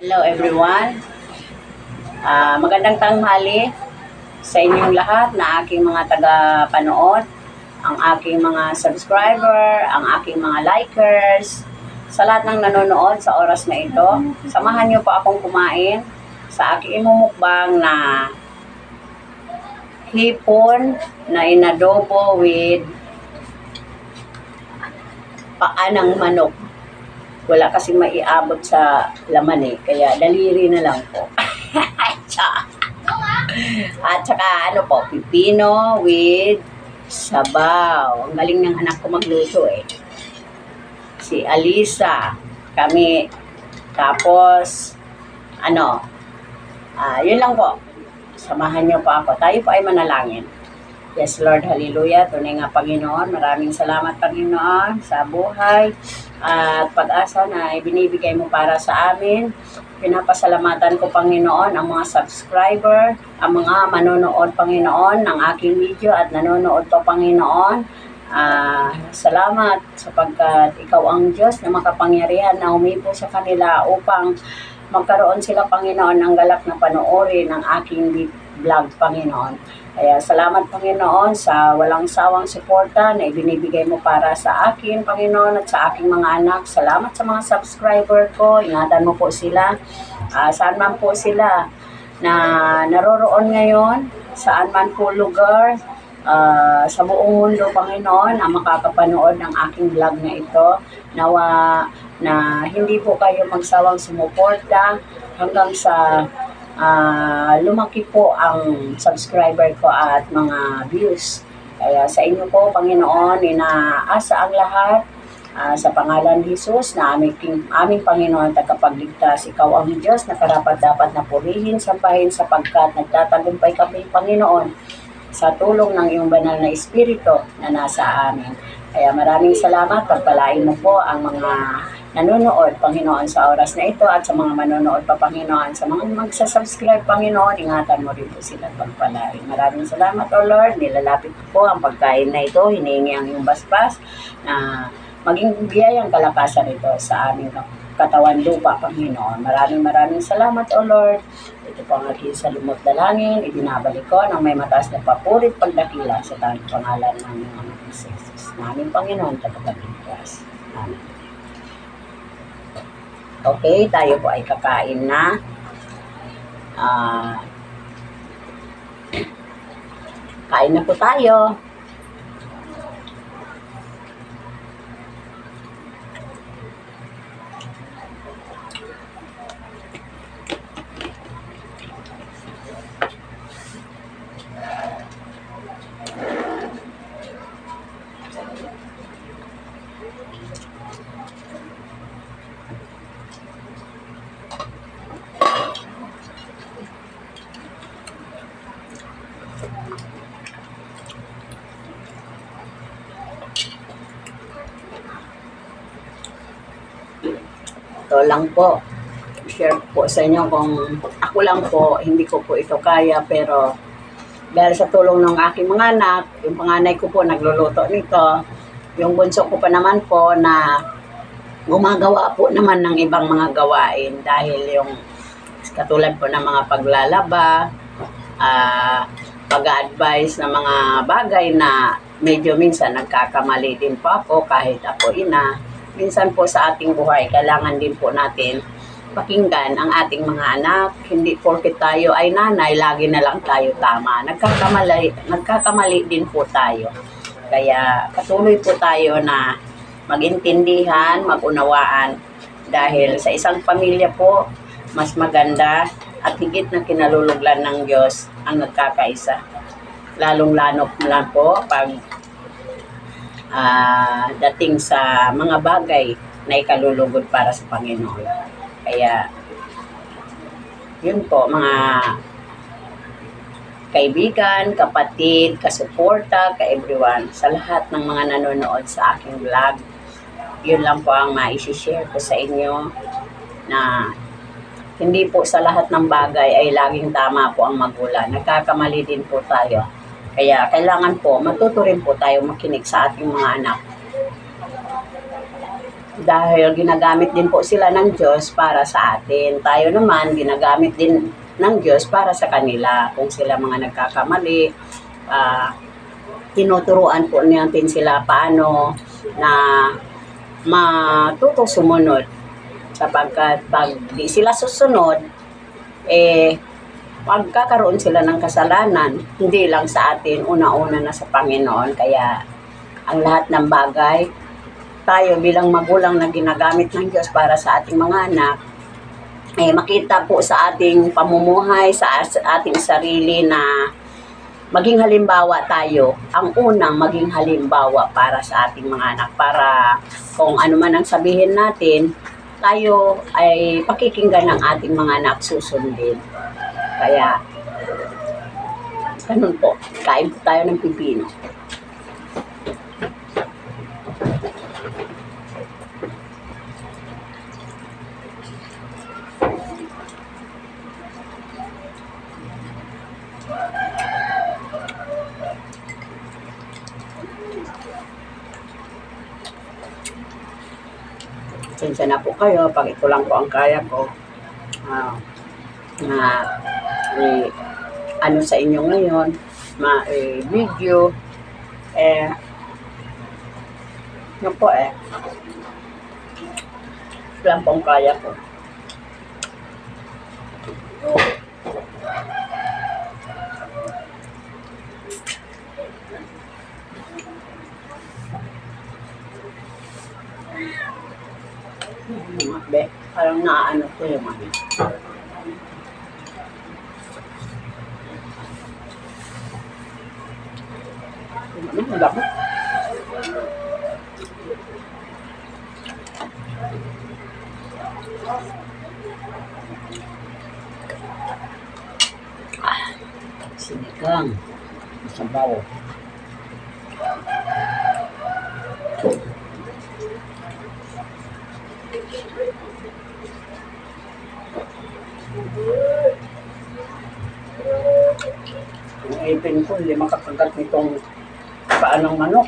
Hello everyone. Magandang tanghali sa inyong lahat na aking mga taga-panood, ang aking mga subscriber, ang aking mga likers, sa lahat ng nanonood sa oras na ito. Samahan niyo po akong kumain sa aking imumukbang na hipon na inadobo with paa ng manok. Wala kasing maiabot sa laman kaya daliri na lang po. At saka pipino with sabaw. Ang galing ng anak ko magluto Si Alisa, kami, tapos, yun lang po. Samahan niyo po ako. Tayo po ay manalangin. Yes, Lord, hallelujah. Tunay nga, Panginoon. Maraming salamat, Panginoon, sa buhay at pag-asa na ibinibigay mo para sa amin. Pinapasalamatan ko, Panginoon, ang mga subscriber, ang mga manonood, Panginoon, ng aking video at nanonood po, Panginoon. Salamat sapagkat ikaw ang Diyos na makapangyarihan na humipo sa kanila upang magkaroon sila, Panginoon, ng galak na panoorin ang aking vlog, Panginoon. Kaya salamat, Panginoon, sa walang sawang suporta na ibinibigay mo para sa akin, Panginoon, at sa aking mga anak. Salamat sa mga subscriber ko. Ingatan mo po sila. Saan man po sila na naroroon ngayon, saan man po lugar, sa buong mundo, Panginoon, ang makakapanood ng aking vlog na ito. Nawa na hindi po kayo magsawang sumuporta hanggang sa lumaki po ang subscriber ko at mga views. Kaya sa inyo po, Panginoon, inaasa ang lahat sa pangalan ni Jesus na aming Panginoon tagapagligtas. Ikaw ang Diyos na karapat-dapat na purihin, sambahin sapagkat nagtatagumpay kami, Panginoon, sa tulong ng iyong banal na Espiritu na nasa amin. Kaya maraming salamat. Pagpalain mo po ang mga nanonood, Panginoon, sa oras na ito at sa mga manonood pa, Panginoon, sa mga magsasubscribe, Panginoon, ingatan mo rin po sila pagpalain. Maraming salamat, O Lord. Nilalapit po ang pagkain na ito, hinihingi ang iyong basbas na maging biyayang kalakasan ito sa aming katawan lupa, Panginoon. Maraming salamat, O Lord. Ito po ang aking salumot dalangin. Ibinabalik ko ng may mataas na papurit pagdakila sa tanging pangalan ng mga Jesus. Naming Panginoon, tagapagligtas. Amen. Okay, tayo po ay kakain na. Kain na po tayo. Ito lang po. Share po sa inyo kung ako lang po, hindi ko po ito kaya, pero dahil sa tulong ng aking mga anak, yung panganay ko po nagluluto nito, yung bunso ko pa naman po na gumagawa po naman ng ibang mga gawain dahil yung katulad po ng mga paglalaba, pag-advise ng mga bagay na medyo minsan nagkakamali din po ako kahit ako ina. Minsan po sa ating buhay, kailangan din po natin pakinggan ang ating mga anak. Hindi porket tayo ay nanay, lagi na lang tayo tama. Nagkakamali din po tayo. Kaya patuloy po tayo na magintindihan, magunawaan. Dahil sa isang pamilya po, mas maganda at higit na kinaluluglan ng Diyos ang nagkakaisa. Lalong-lalo lang po pag dating sa mga bagay na ikalulugod para sa Panginoon. Kaya, yun po, mga kaibigan, kapatid, kasuporta, ka-everyone, sa lahat ng mga nanonood sa aking vlog, yun lang po ang ma-share ko sa inyo na hindi po sa lahat ng bagay ay laging tama po ang magulang. Nagkakamali din po tayo. Kaya kailangan po, matuto rin po tayo makinig sa ating mga anak. Dahil ginagamit din po sila ng Diyos para sa atin. Tayo naman, ginagamit din ng Diyos para sa kanila. Kung sila mga nagkakamali, tinuturuan po natin sila paano na matutong sumunod. Sapagkat pag di sila susunod, magkakaroon sila ng kasalanan. Hindi lang sa atin, una-una na sa Panginoon. Kaya ang lahat ng bagay, tayo bilang magulang na ginagamit ng Diyos para sa ating mga anak, makita po sa ating pamumuhay, sa ating sarili na maging halimbawa tayo. Ang unang maging halimbawa para sa ating mga anak. Para kung ano man ang sabihin natin, tayo ay pakikinggan ng ating mga anak, susundin. Kaya, ganun po. Kain po tayo ng pipino. Sensya na po kayo pag ito lang po ang kaya ko na ano sa inyo ngayon, video, yun po ito lang po ang kaya ko. Be, parang naaano ko yung ano. Ano, malaki. Sinigang. Sabaw. Ang ipin ko, hindi makakagat nitong paanong manok.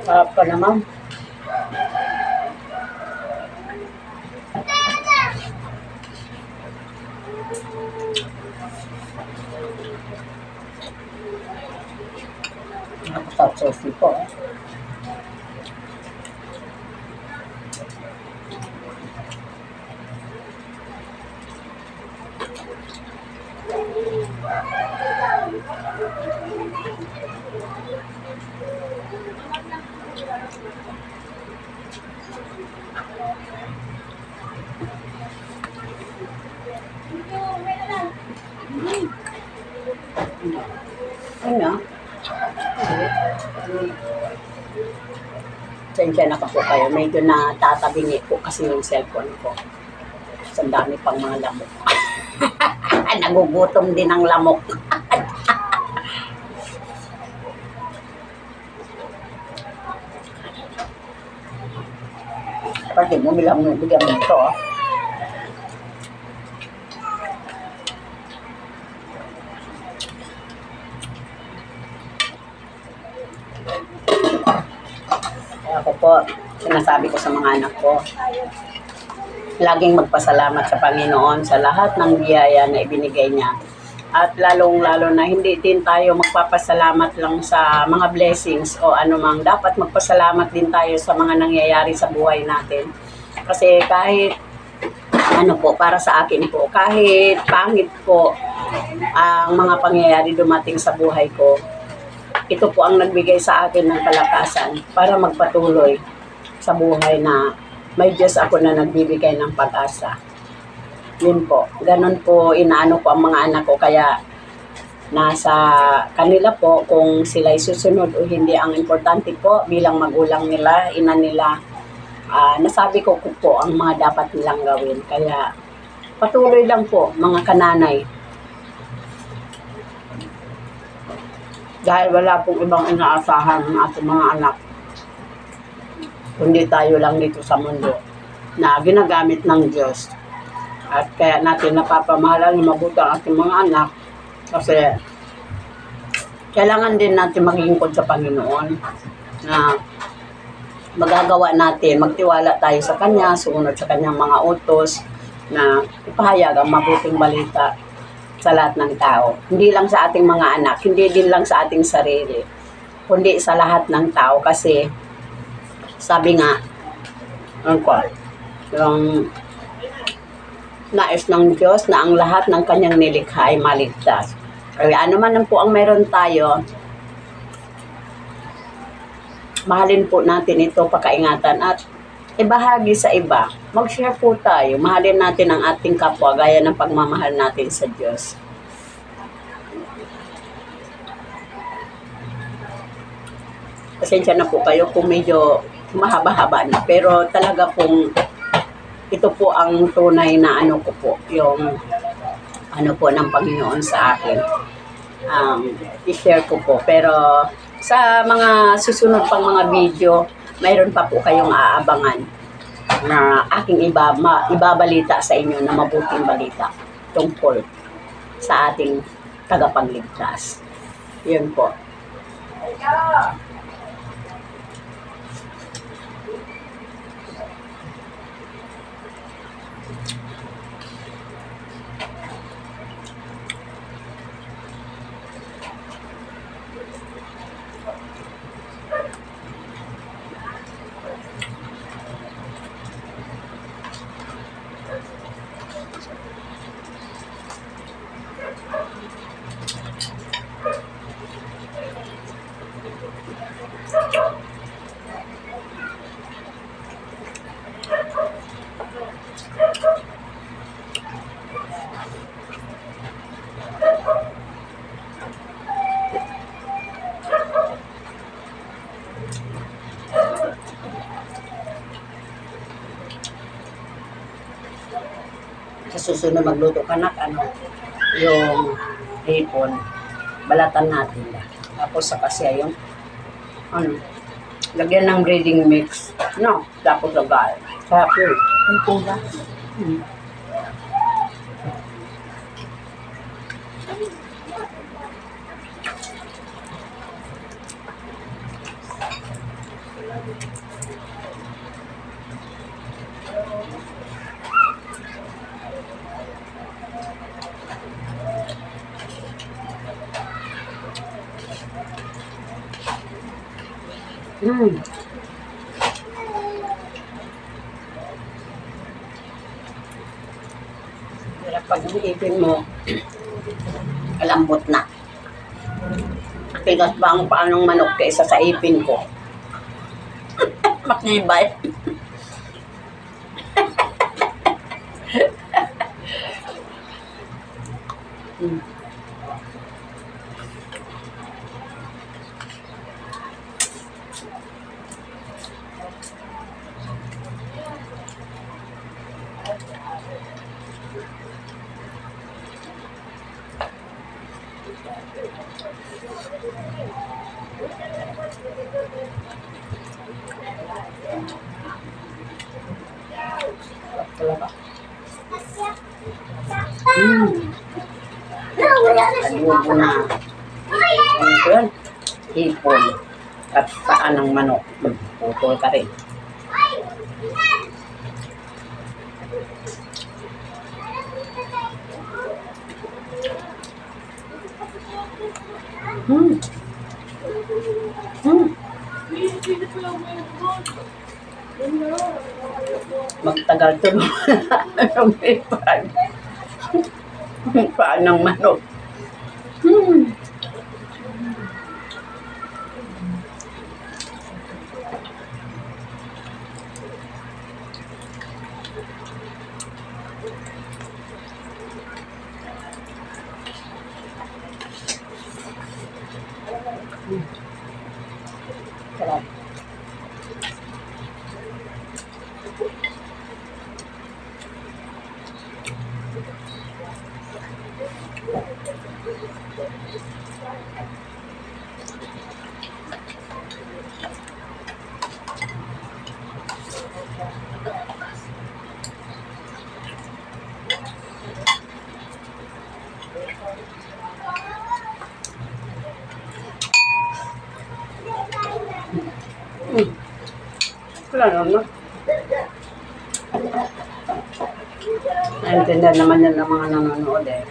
Sarap pa naman. Nakasarap sauce ko. Ano? Sensya na ka po kayo. Medyo na tatabingi po kasi yung cellphone ko. Ang dami pang mga lamok. Nagugutom din ang lamok. Pwede mo bilang mo bigyan mo ito. Ako po, sinasabi ko sa mga anak ko, laging magpasalamat sa Panginoon sa lahat ng biyaya na ibinigay niya. At lalong-lalo na hindi din tayo magpapasalamat lang sa mga blessings o anumang. Dapat magpasalamat din tayo sa mga nangyayari sa buhay natin. Kasi kahit, para sa akin po, kahit pangit po ang mga pangyayari dumating sa buhay ko, ito po ang nagbigay sa akin ng kalakasan para magpatuloy sa buhay na may Diyos ako na nagbibigay ng pag-asa. Yun po. Ganon po inaano ko ang mga anak ko. Kaya nasa kanila po kung sila'y susunod o hindi. Ang importante po bilang magulang nila, ina nila, nasabi ko po ang mga dapat nilang gawin. Kaya patuloy lang po mga kananay. Dahil wala pong ibang inaasahan ng ating mga anak. Kundi tayo lang dito sa mundo na ginagamit ng Diyos. At kaya natin napapamahalan na mabuti ang ating mga anak kasi kailangan din natin maglingkod sa Panginoon na magagawa natin, magtiwala tayo sa Kanya, sumunod sa Kanyang mga utos na ipahayag ang mabuting balita sa lahat ng tao. Hindi lang sa ating mga anak, hindi din lang sa ating sarili, kundi sa lahat ng tao kasi sabi nga, yung nais ng Diyos na ang lahat ng Kanyang nilikha ay maligtas. Kaya ano man po ang meron tayo, mahalin po natin ito, pakaingatan at ibahagi sa iba. Mag-share po tayo. Mahalin natin ang ating kapwa gaya ng pagmamahal natin sa Diyos. Pasensya na po kayo kung medyo mahaba-haba na. Pero talaga pong ito po ang tunay na ano ko po, yung ano po ng Panginoon sa akin. I-share ko po. Pero sa mga susunod pang mga video, mayroon pa po kayong aabangan na aking ibabalita sa inyo na mabuting balita tungkol sa ating tagapagligtas. Yun po. Sa susunod magluto ka na, yung hipon, balatan natin lang. Tapos sa kasya yung, lagyan ng breading mix. No, tapos lagay. Sarap yun. Ang pula. Pero pag iniipin mo, alambot na. Tigas ba ang paanong manok kaysa sa ipin ko? Makibay. Talaga. Adobo na. Ano ko yan? Hipon. At paan ng manok. Putol ka rin. Magtagal to ang paan. Paan ng manok. Sarap. Wala naman. Naintindihan naman yan ng mga nanonood eh.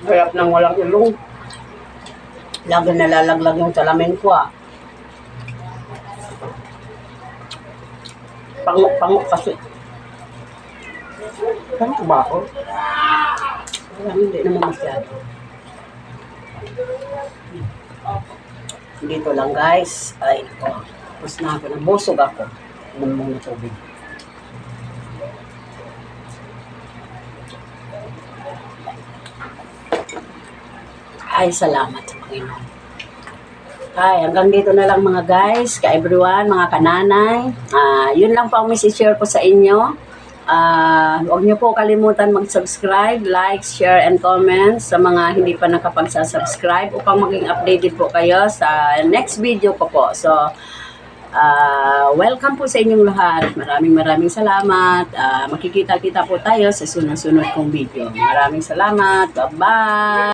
Hirap nang walang ilong. Lagi nalalaglag yung salamin ko ah. Pangok kasi. Ano ba ako? Hindi naman masyado. Dito lang guys. Ay, tapos na ako. Nabusog ako. Inom muna tubig. Ay, salamat sa Panginoon. Ay, hanggang dito na lang mga guys, ka everyone, mga kananay. Yun lang po ang share ko sa inyo. Huwag niyo po kalimutan mag-subscribe, like, share, and comment sa mga hindi pa nakapagsa-subscribe upang maging updated po kayo sa next video ko po. So, welcome po sa inyong lahat. Maraming salamat. Makikita-kita po tayo sa sunod-sunod kong video. Maraming salamat. Bye-bye!